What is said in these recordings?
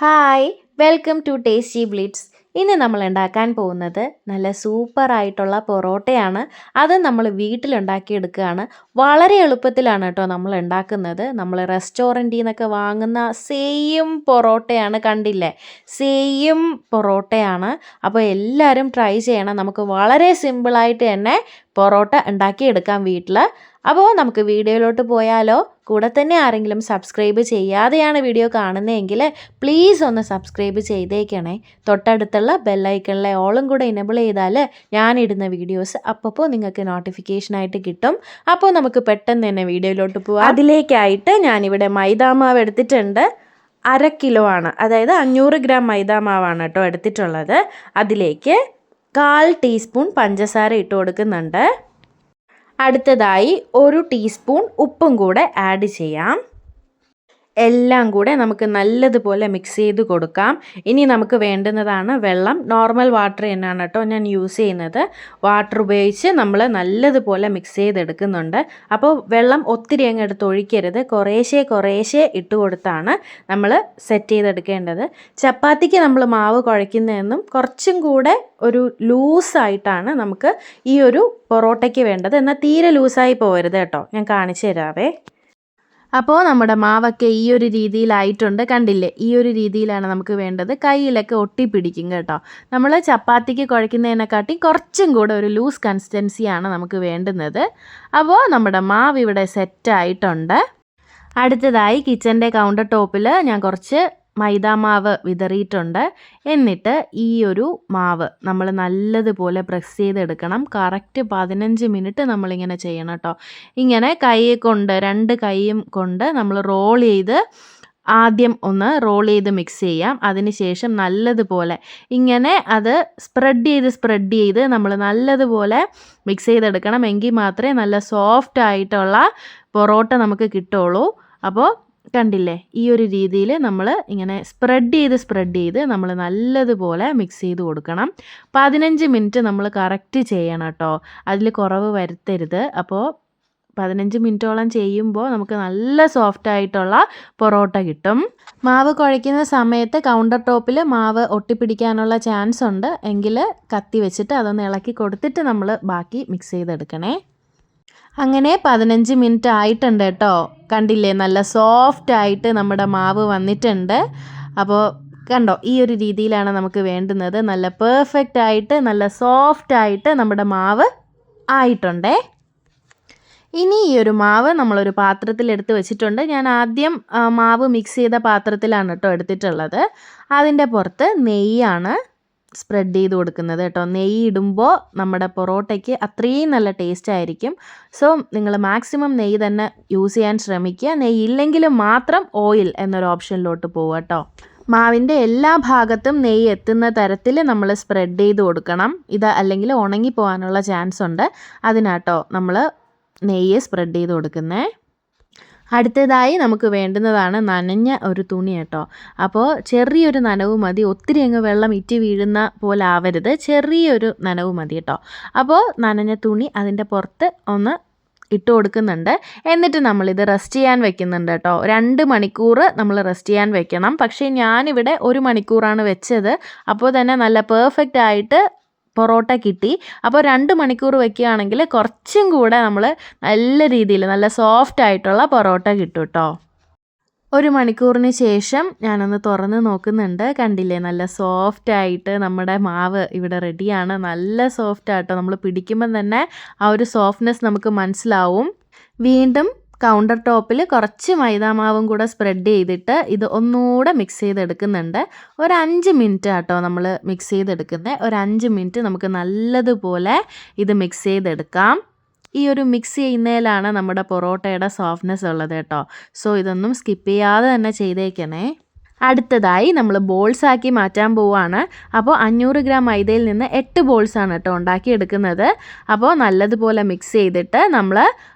Hi welcome to Tasty Blitz. ഇന്ന് നമ്മൾ ഉണ്ടാക്കാൻ പോകുന്നത് നല്ല സൂപ്പറായിട്ടുള്ള പൊറോട്ടയാണ്. അത് നമ്മൾ വീട്ടിലുണ്ടാക്കിയെടുക്കുകയാണ്. വളരെ എളുപ്പത്തിലാണ് കേട്ടോ നമ്മൾ ഉണ്ടാക്കുന്നത്. നമ്മൾ റെസ്റ്റോറൻറ്റിൽ നിന്നൊക്കെ വാങ്ങുന്ന സെയിം പൊറോട്ടയാണ്, കണ്ടില്ലേ, സെയിം പൊറോട്ടയാണ്. അപ്പോൾ എല്ലാവരും ട്രൈ ചെയ്യണം. നമുക്ക് വളരെ സിമ്പിളായിട്ട് തന്നെ പൊറോട്ട ഉണ്ടാക്കിയെടുക്കാം വീട്ടിൽ. അപ്പോൾ നമുക്ക് വീഡിയോയിലോട്ട് പോയാലോ? കൂടെ തന്നെ ആരെങ്കിലും സബ്സ്ക്രൈബ് ചെയ്യാതെയാണ് വീഡിയോ കാണുന്നതെങ്കിൽ പ്ലീസ് ഒന്ന് സബ്സ്ക്രൈബ് ചെയ്തേക്കണേ. തൊട്ടടുത്തുള്ള ബെല്ലൈക്കണിലെ ഓളും കൂടെ ഇനേബിൾ ചെയ്താൽ ഞാനിടുന്ന വീഡിയോസ് അപ്പോൾ നിങ്ങൾക്ക് നോട്ടിഫിക്കേഷനായിട്ട് കിട്ടും. അപ്പോൾ നമുക്ക് പെട്ടെന്ന് തന്നെ വീഡിയോയിലോട്ട് പോവാം. അതിലേക്കായിട്ട് ഞാനിവിടെ മൈദാമാവ് എടുത്തിട്ടുണ്ട്. 1/2 കിലോ ആണ്, അതായത് 500 ഗ്രാം മൈദാമാവാണ് കേട്ടോ എടുത്തിട്ടുള്ളത്. അതിലേക്ക് 1/4 ടീസ്പൂൺ പഞ്ചസാര ഇട്ട് കൊടുക്കുന്നുണ്ട്. അടുത്തതായി 1 ടീസ്പൂൺ ഉപ്പും കൂടെ ആഡ് ചെയ്യാം. എല്ലാം കൂടെ നമുക്ക് നല്ലതുപോലെ മിക്സ് ചെയ്ത് കൊടുക്കാം. ഇനി നമുക്ക് വേണ്ടുന്നതാണ് വെള്ളം. നോർമൽ വാട്ടർ തന്നെയാണ് കേട്ടോ ഞാൻ യൂസ് ചെയ്യുന്നത്. വാട്ടർ ഉപയോഗിച്ച് നമ്മൾ നല്ലതുപോലെ മിക്സ് ചെയ്തെടുക്കുന്നുണ്ട്. അപ്പോൾ വെള്ളം ഒത്തിരി അങ്ങ് എടുത്ത് ഒഴിക്കരുത്, കുറേശ്ശെ ഇട്ട് കൊടുത്താണ് നമ്മൾ സെറ്റ് ചെയ്തെടുക്കേണ്ടത്. ചപ്പാത്തിക്ക് നമ്മൾ മാവ് കുഴയ്ക്കുന്നതെന്നും കുറച്ചും കൂടെ ഒരു ലൂസായിട്ടാണ് നമുക്ക് ഈ ഒരു പൊറോട്ടയ്ക്ക് വേണ്ടത്. എന്നാൽ തീരെ ലൂസായി പോകരുത് കേട്ടോ, ഞാൻ കാണിച്ചു തരാവേ. അപ്പോൾ നമ്മുടെ മാവൊക്കെ ഈ ഒരു രീതിയിലായിട്ടുണ്ട്, കണ്ടില്ലേ, ഈ ഒരു രീതിയിലാണ് നമുക്ക് വേണ്ടത്. കയ്യിലൊക്കെ ഒട്ടിപ്പിടിക്കും കേട്ടോ. നമ്മൾ ചപ്പാത്തിക്ക് കുഴയ്ക്കുന്നതിനെക്കാട്ടി കുറച്ചും കൂടെ ഒരു ലൂസ് കൺസിസ്റ്റൻസിയാണ് നമുക്ക് വേണ്ടുന്നത്. അപ്പോൾ നമ്മുടെ മാവ് ഇവിടെ സെറ്റായിട്ടുണ്ട്. അടുത്തതായി കിച്ചൻ്റെ കൗണ്ടർ ടോപ്പിൽ ഞാൻ കുറച്ച് മൈദാമാവ് വിതറിയിട്ടുണ്ട്. എന്നിട്ട് ഈ ഒരു മാവ് നമ്മൾ നല്ലതുപോലെ പ്രസ് ചെയ്തെടുക്കണം. കറക്റ്റ് 15 മിനിറ്റ് നമ്മളിങ്ങനെ ചെയ്യണം കേട്ടോ. ഇങ്ങനെ കൈ കൊണ്ട് 2 കൈയും കൊണ്ട് നമ്മൾ റോൾ ചെയ്ത് ആദ്യം ഒന്ന് റോൾ ചെയ്ത് മിക്സ് ചെയ്യാം. അതിനുശേഷം നല്ലതുപോലെ ഇങ്ങനെ അത് സ്പ്രെഡ് ചെയ്ത് നമ്മൾ നല്ലതുപോലെ മിക്സ് ചെയ്തെടുക്കണം. എങ്കിൽ മാത്രമേ നല്ല സോഫ്റ്റ് ആയിട്ടുള്ള പൊറോട്ട നമുക്ക് കിട്ടുള്ളൂ. അപ്പോൾ കണ്ടില്ലേ, ഈ ഒരു രീതിയിൽ നമ്മൾ ഇങ്ങനെ സ്പ്രെഡ് ചെയ്ത് നമ്മൾ നല്ലതുപോലെ മിക്സ് ചെയ്ത് കൊടുക്കണം. 15 മിനിറ്റ് നമ്മൾ കറക്റ്റ് ചെയ്യണം കേട്ടോ, അതിൽ കുറവ് വരുത്തരുത്. അപ്പോൾ 15 മിനിറ്റോളം ചെയ്യുമ്പോൾ നമുക്ക് നല്ല സോഫ്റ്റ് ആയിട്ടുള്ള പൊറോട്ട കിട്ടും. മാവ് കുഴയ്ക്കുന്ന സമയത്ത് കൗണ്ടർ ടോപ്പിൽ മാവ് ഒട്ടിപ്പിടിക്കാനുള്ള ചാൻസ് ഉണ്ട്. എങ്കിൽ കത്തി വെച്ചിട്ട് അതൊന്ന് ഇളക്കി കൊടുത്തിട്ട് നമ്മൾ ബാക്കി മിക്സ് ചെയ്തെടുക്കണേ. അങ്ങനെ 15 മിനിറ്റ് ആയിട്ടുണ്ട് കേട്ടോ. കണ്ടില്ലേ, നല്ല സോഫ്റ്റ് ആയിട്ട് നമ്മുടെ മാവ് വന്നിട്ടുണ്ട്. അപ്പോൾ കണ്ടോ, ഈ ഒരു രീതിയിലാണ് നമുക്ക് വേണ്ടുന്നത്. നല്ല പെർഫെക്റ്റ് ആയിട്ട് നല്ല സോഫ്റ്റ് ആയിട്ട് നമ്മുടെ മാവ് ആയിട്ടുണ്ടേ. ഇനി ഈ ഒരു മാവ് നമ്മളൊരു പാത്രത്തിലെടുത്ത് വെച്ചിട്ടുണ്ട്. ഞാൻ ആദ്യം മാവ് മിക്സ് ചെയ്ത പാത്രത്തിലാണ് കേട്ടോ എടുത്തിട്ടുള്ളത്. അതിൻ്റെ പുറത്ത് നെയ്യാണ് സ്പ്രെഡ് ചെയ്ത് കൊടുക്കുന്നത് കേട്ടോ. നെയ്യ് ഇടുമ്പോൾ നമ്മുടെ പൊറോട്ടയ്ക്ക് അത്രയും നല്ല ടേസ്റ്റ് ആയിരിക്കും. സോ നിങ്ങൾ മാക്സിമം നെയ്യ് തന്നെ യൂസ് ചെയ്യാൻ ശ്രമിക്കുക. നെയ്യ് ഇല്ലെങ്കിലും മാത്രം ഓയിൽ എന്നൊരു ഓപ്ഷനിലോട്ട് പോവുക കേട്ടോ. മാവിൻ്റെ എല്ലാ ഭാഗത്തും നെയ്യ് എത്തുന്ന തരത്തിൽ നമ്മൾ സ്പ്രെഡ് ചെയ്ത് കൊടുക്കണം. ഇത് അല്ലെങ്കിൽ ഉണങ്ങിപ്പോകാനുള്ള ചാൻസ് ഉണ്ട്. അതിനാട്ടോ നമ്മൾ നെയ്യ് സ്പ്രെഡ് ചെയ്ത് കൊടുക്കുന്നത്. അടുത്തതായി നമുക്ക് വേണ്ടുന്നതാണ് നനഞ്ഞ ഒരു തുണി കേട്ടോ. അപ്പോൾ ചെറിയൊരു നനവ് മതി, ഒത്തിരി അങ്ങ് വെള്ളം ഇറ്റി വീഴുന്ന പോലെ ആവരുത്, ചെറിയൊരു നനവ് മതി കേട്ടോ. അപ്പോൾ നനഞ്ഞ തുണി അതിൻ്റെ പുറത്ത് ഒന്ന് ഇട്ട് കൊടുക്കുന്നുണ്ട്. എന്നിട്ട് നമ്മളിത് റെസ്റ്റ് ചെയ്യാൻ വെക്കുന്നുണ്ട് കേട്ടോ. 2 മണിക്കൂർ നമ്മൾ റെസ്റ്റ് ചെയ്യാൻ വെക്കണം. പക്ഷേ ഞാനിവിടെ 1 മണിക്കൂറാണ് വെച്ചത്. അപ്പോൾ തന്നെ നല്ല പെർഫെക്റ്റ് ആയിട്ട് പൊറോട്ട കിട്ടി. അപ്പോൾ 2 മണിക്കൂർ വെക്കുകയാണെങ്കിൽ കുറച്ചും കൂടെ നമ്മൾ നല്ല രീതിയിൽ നല്ല സോഫ്റ്റ് ആയിട്ടുള്ള പൊറോട്ട കിട്ടും കേട്ടോ. 1 മണിക്കൂറിന് ശേഷം ഞാനൊന്ന് തുറന്ന് നോക്കുന്നുണ്ട്. കണ്ടില്ലേ, നല്ല സോഫ്റ്റ് ആയിട്ട് നമ്മുടെ മാവ് ഇവിടെ റെഡിയാണ്. നല്ല സോഫ്റ്റ് ആട്ടോ, നമ്മൾ പിടിക്കുമ്പം തന്നെ ആ ഒരു സോഫ്റ്റ്നെസ് നമുക്ക് മനസ്സിലാവും. വീണ്ടും കൗണ്ടർ ടോപ്പിൽ കുറച്ച് മൈദാമാവും കൂടെ സ്പ്രെഡ് ചെയ്തിട്ട് ഇത് ഒന്നുകൂടെ മിക്സ് ചെയ്തെടുക്കുന്നുണ്ട്. ഒരു 5 മിനിറ്റ് കേട്ടോ നമ്മൾ മിക്സ് ചെയ്തെടുക്കുന്നത്. ഒരു 5 മിനിറ്റ് നമുക്ക് നല്ലതുപോലെ ഇത് മിക്സ് ചെയ്തെടുക്കാം. ഈ ഒരു മിക്സ് ചെയ്യുന്നതിലാണ് നമ്മുടെ പൊറോട്ടയുടെ സോഫ്റ്റ്നെസ് ഉള്ളത് കേട്ടോ. സോ ഇതൊന്നും സ്കിപ്പ് ചെയ്യാതെ തന്നെ ചെയ്തേക്കണേ. അടുത്തതായി നമ്മൾ ബോൾസാക്കി മാറ്റാൻ പോവുകയാണ്. അപ്പോൾ 500 ഗ്രാം മൈദയിൽ നിന്ന് 8 ബോൾസാണ് കേട്ടോ ഉണ്ടാക്കിയെടുക്കുന്നത്. അപ്പോൾ നല്ലതുപോലെ മിക്സ് ചെയ്തിട്ട് നമ്മൾ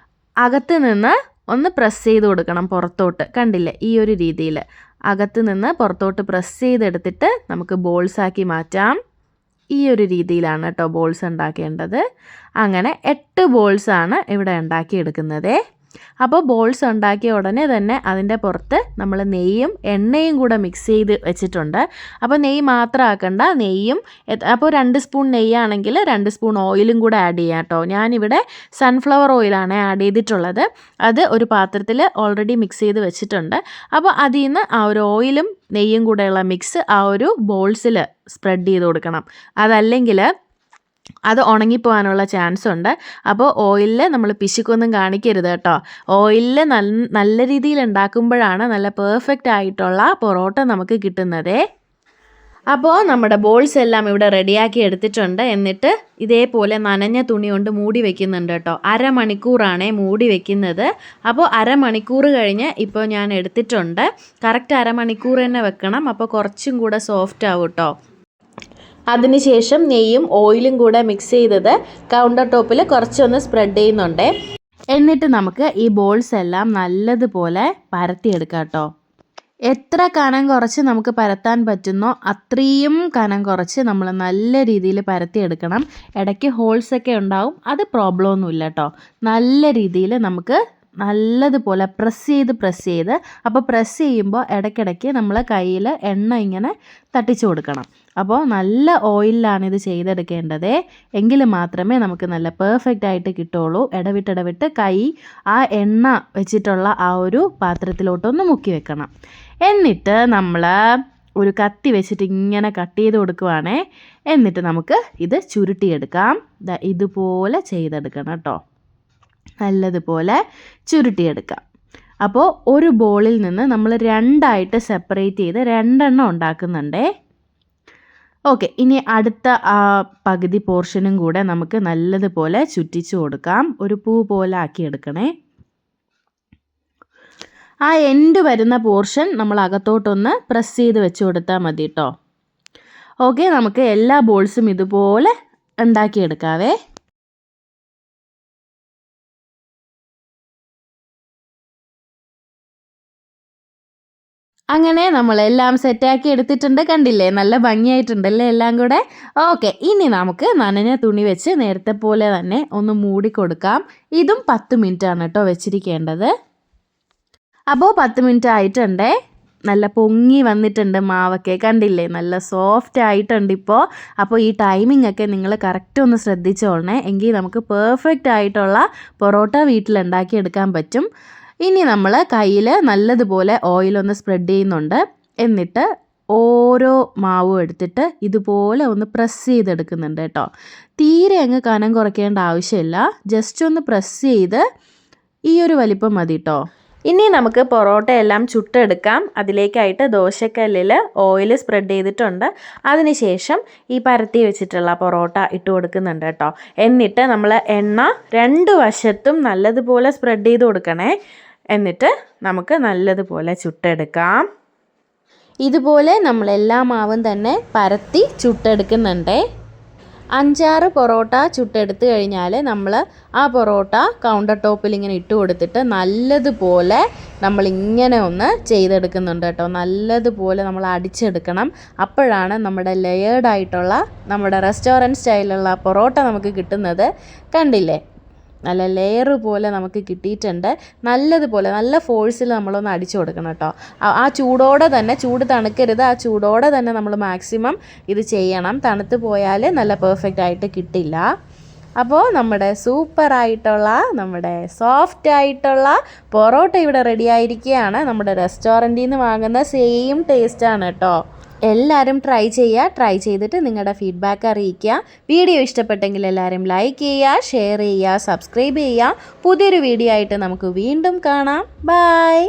അകത്ത് നിന്ന് ഒന്ന് പ്രസ് ചെയ്ത് കൊടുക്കണം പുറത്തോട്ട്. കണ്ടില്ലേ, ഈ ഒരു രീതിയിൽ അകത്ത് നിന്ന് പുറത്തോട്ട് പ്രസ് ചെയ്തെടുത്തിട്ട് നമുക്ക് ബോൾസാക്കി മാറ്റാം. ഈ ഒരു രീതിയിലാണ് കേട്ടോ ബോൾസ് ഉണ്ടാക്കേണ്ടത്. അങ്ങനെ 8 ബോൾസാണ് ഇവിടെ ഉണ്ടാക്കിയെടുക്കുന്നത്. അപ്പോൾ ബോൾസ് ഉണ്ടാക്കിയ ഉടനെ തന്നെ അതിൻ്റെ പുറത്ത് നമ്മൾ നെയ്യും എണ്ണയും കൂടെ മിക്സ് ചെയ്ത് വെച്ചിട്ടുണ്ട്. അപ്പോൾ നെയ്യ് മാത്രം ആക്കണ്ട, നെയ്യും അപ്പോൾ 2 സ്പൂൺ നെയ്യാണെങ്കിൽ 2 സ്പൂൺ ഓയിലും കൂടെ ആഡ് ചെയ്യാം കേട്ടോ. ഞാനിവിടെ സൺഫ്ലവർ ഓയിലാണ് ആഡ് ചെയ്തിട്ടുള്ളത്. അത് ഒരു പാത്രത്തിൽ ഓൾറെഡി മിക്സ് ചെയ്ത് വെച്ചിട്ടുണ്ട്. അപ്പോൾ അതിൽ നിന്ന് ആ ഒരു ഓയിലും നെയ്യും കൂടെയുള്ള മിക്സ് ആ ഒരു ബോൾസിൽ സ്പ്രെഡ് ചെയ്ത് കൊടുക്കണം. അതല്ലെങ്കിൽ അത് ഉണങ്ങിപ്പോകാനുള്ള ചാൻസ് ഉണ്ട്. അപ്പോൾ ഓയിലിൽ നമ്മൾ പിശുക്കൊന്നും കാണിക്കരുത് കേട്ടോ. ഓയിലിൽ നല്ല രീതിയിൽ ഉണ്ടാക്കുമ്പോഴാണ് നല്ല പെർഫെക്റ്റ് ആയിട്ടുള്ള പൊറോട്ട നമുക്ക് കിട്ടുന്നത്. അപ്പോൾ നമ്മുടെ ബോൾസ് എല്ലാം ഇവിടെ റെഡിയാക്കി എടുത്തിട്ടുണ്ട്. എന്നിട്ട് ഇതേപോലെ നനഞ്ഞ തുണി കൊണ്ട് മൂടി വെക്കുന്നുണ്ട് കേട്ടോ. അരമണിക്കൂറാണ് മൂടി വെക്കുന്നത്. അപ്പോൾ അരമണിക്കൂർ കഴിഞ്ഞ് ഇപ്പോൾ ഞാൻ എടുത്തിട്ടുണ്ട്. കറക്റ്റ് അരമണിക്കൂർ തന്നെ വെക്കണം. അപ്പോൾ കുറച്ചും കൂടെ സോഫ്റ്റ് ആവും കേട്ടോ. അതിനുശേഷം നെയ്യും ഓയിലും കൂടെ മിക്സ് ചെയ്തത് കൗണ്ടർ ടോപ്പിൽ കുറച്ചൊന്ന് സ്പ്രെഡ് ചെയ്യുന്നുണ്ട്. എന്നിട്ട് നമുക്ക് ഈ ബോൾസ് എല്ലാം നല്ലതുപോലെ പരത്തിയെടുക്കാം കേട്ടോ. എത്ര കനം കുറച്ച് നമുക്ക് പരത്താൻ പറ്റുന്നോ അത്രയും കനം കുറച്ച് നമ്മൾ നല്ല രീതിയിൽ പരത്തിയെടുക്കണം. ഇടയ്ക്ക് ഹോൾസൊക്കെ ഉണ്ടാവും, അത് പ്രോബ്ലം ഒന്നുമില്ല കേട്ടോ. നല്ല രീതിയിൽ നമുക്ക് നല്ലതുപോലെ പ്രസ് ചെയ്ത് അപ്പോൾ പ്രസ് ചെയ്യുമ്പോൾ ഇടയ്ക്കിടയ്ക്ക് നമ്മൾ കയ്യിൽ എണ്ണ ഇങ്ങനെ തട്ടിച്ചു കൊടുക്കണം. അപ്പോൾ നല്ല ഓയിലാണ് ഇത് ചെയ്തെടുക്കേണ്ടത്. എങ്കിൽ മാത്രമേ നമുക്ക് നല്ല പെർഫെക്റ്റ് ആയിട്ട് കിട്ടുള്ളൂ. ഇടവിട്ട് കൈ ആ എണ്ണ വെച്ചിട്ടുള്ള ആ ഒരു പാത്രത്തിലോട്ടൊന്ന് മുക്കി വെക്കണം. എന്നിട്ട് നമ്മൾ ഒരു കത്തി വെച്ചിട്ട് ഇങ്ങനെ കട്ട് ചെയ്ത് കൊടുക്കുവാണേ. എന്നിട്ട് നമുക്ക് ഇത് ചുരുട്ടിയെടുക്കാം. ഇതുപോലെ ചെയ്തെടുക്കണം കേട്ടോ. നല്ലതുപോലെ ചുരുട്ടിയെടുക്കാം. അപ്പോൾ ഒരു ബോളിൽ നിന്ന് നമ്മൾ 2ആയിട്ട് സെപ്പറേറ്റ് ചെയ്ത് 2 എണ്ണം ഉണ്ടാക്കുന്നുണ്ടേ. ഓക്കെ, ഇനി അടുത്ത ആ പകുതി പോർഷനും കൂടെ നമുക്ക് നല്ലതുപോലെ ചുറ്റിച്ചു കൊടുക്കാം. ഒരു പൂ പോലെ ആക്കിയെടുക്കണേ. ആ എൻഡ് വരുന്ന പോർഷൻ നമ്മൾ അകത്തോട്ടൊന്ന് പ്രസ് ചെയ്ത് വെച്ച് കൊടുത്താൽ മതി കേട്ടോ. ഓക്കെ, നമുക്ക് എല്ലാ ബോൾസും ഇതുപോലെ ഉണ്ടാക്കിയെടുക്കാവേ. അങ്ങനെ നമ്മളെല്ലാം സെറ്റാക്കി എടുത്തിട്ടുണ്ട്. കണ്ടില്ലേ, നല്ല ഭംഗിയായിട്ടുണ്ടല്ലേ എല്ലാം കൂടെ. ഓക്കെ, ഇനി നമുക്ക് നനഞ്ഞ തുണി വെച്ച് നേരത്തെ പോലെ തന്നെ ഒന്ന് മൂടി കൊടുക്കാം. ഇതും 10 മിനിറ്റ് ആണ് കേട്ടോ വെച്ചിരിക്കേണ്ടത്. അപ്പോൾ 10 മിനിറ്റ് ആയിട്ടുണ്ടേ. നല്ല പൊങ്ങി വന്നിട്ടുണ്ട് മാവൊക്കെ, കണ്ടില്ലേ, നല്ല സോഫ്റ്റ് ആയിട്ടുണ്ട് ഇപ്പോൾ. അപ്പോൾ ഈ ടൈമിംഗ് ഒക്കെ നിങ്ങൾ കറക്റ്റ് ഒന്ന് ശ്രദ്ധിച്ചോളണേ. എങ്കിൽ നമുക്ക് പെർഫെക്റ്റ് ആയിട്ടുള്ള പൊറോട്ട വീട്ടിലുണ്ടാക്കി എടുക്കാൻ പറ്റും. ഇനി നമ്മൾ കയ്യിൽ നല്ലതുപോലെ ഓയിലൊന്ന് സ്പ്രെഡ് ചെയ്യുന്നുണ്ട്. എന്നിട്ട് ഓരോ മാവും എടുത്തിട്ട് ഇതുപോലെ ഒന്ന് പ്രസ് ചെയ്തെടുക്കുന്നുണ്ട് കേട്ടോ. തീരെ അങ്ങ് കനം കുറയ്ക്കേണ്ട ആവശ്യമില്ല. ജസ്റ്റ് ഒന്ന് പ്രസ് ചെയ്ത് ഈ ഒരു വലിപ്പം മതി കേട്ടോ. ഇനി നമുക്ക് പൊറോട്ട എല്ലാം ചുട്ടെടുക്കാം. അതിലേക്കായിട്ട് ദോശക്കല്ലിൽ ഓയിൽ സ്പ്രെഡ് ചെയ്തിട്ടുണ്ട്. അതിനുശേഷം ഈ പരത്തി വെച്ചിട്ടുള്ള പൊറോട്ട ഇട്ട് കൊടുക്കുന്നുണ്ട് കേട്ടോ. എന്നിട്ട് നമ്മൾ എണ്ണ 2 വശത്തും നല്ലതുപോലെ സ്പ്രെഡ് ചെയ്ത് കൊടുക്കണേ. എന്നിട്ട് നമുക്ക് നല്ലതുപോലെ ചുട്ടെടുക്കാം. ഇതുപോലെ നമ്മളെല്ലാ മാവും തന്നെ പരത്തി ചുട്ടെടുക്കുന്നുണ്ട്. 5-6 പൊറോട്ട ചുട്ടെടുത്ത് കഴിഞ്ഞാൽ നമ്മൾ ആ പൊറോട്ട കൗണ്ടർ ടോപ്പിൽ ഇങ്ങനെ ഇട്ട് കൊടുത്തിട്ട് നല്ലതുപോലെ നമ്മളിങ്ങനെ ഒന്ന് ചെയ്തെടുക്കുന്നുണ്ട് കേട്ടോ. നല്ലതുപോലെ നമ്മൾ അടിച്ചെടുക്കണം. അപ്പോഴാണ് നമ്മുടെ ലെയേർഡായിട്ടുള്ള നമ്മുടെ റെസ്റ്റോറൻറ്റ് സ്റ്റൈലുള്ള പൊറോട്ട നമുക്ക് കിട്ടുന്നത്. കണ്ടില്ലേ, നല്ല ലെയർ പോലെ നമുക്ക് കിട്ടിയിട്ടുണ്ട്. നല്ലതുപോലെ നല്ല ഫോഴ്സിൽ നമ്മളൊന്ന് അടിച്ചു കൊടുക്കണം കേട്ടോ. ആ ചൂടോടെ തന്നെ, ചൂട് തണുക്കരുത്, ആ ചൂടോടെ തന്നെ നമ്മൾ മാക്സിമം ഇത് ചെയ്യണം. തണുത്ത് പോയാൽ നല്ല പെർഫെക്റ്റ് ആയിട്ട് കിട്ടില്ല. അപ്പോൾ നമ്മുടെ സൂപ്പറായിട്ടുള്ള, നമ്മുടെ സോഫ്റ്റ് ആയിട്ടുള്ള പൊറോട്ട ഇവിടെ റെഡി ആയിരിക്കുകയാണ്. നമ്മുടെ റെസ്റ്റോറൻറ്റിൽ നിന്ന് വാങ്ങുന്ന സെയിം ടേസ്റ്റാണ് കേട്ടോ. എല്ലാവരും ട്രൈ ചെയ്യുക. ട്രൈ ചെയ്തിട്ട് നിങ്ങളുടെ ഫീഡ്ബാക്ക് അറിയിക്കുക. വീഡിയോ ഇഷ്ടപ്പെട്ടെങ്കിൽ എല്ലാവരും ലൈക്ക് ചെയ്യുക, ഷെയർ ചെയ്യുക, സബ്സ്ക്രൈബ് ചെയ്യുക. പുതിയൊരു വീഡിയോ ആയിട്ട് നമുക്ക് വീണ്ടും കാണാം. ബൈ.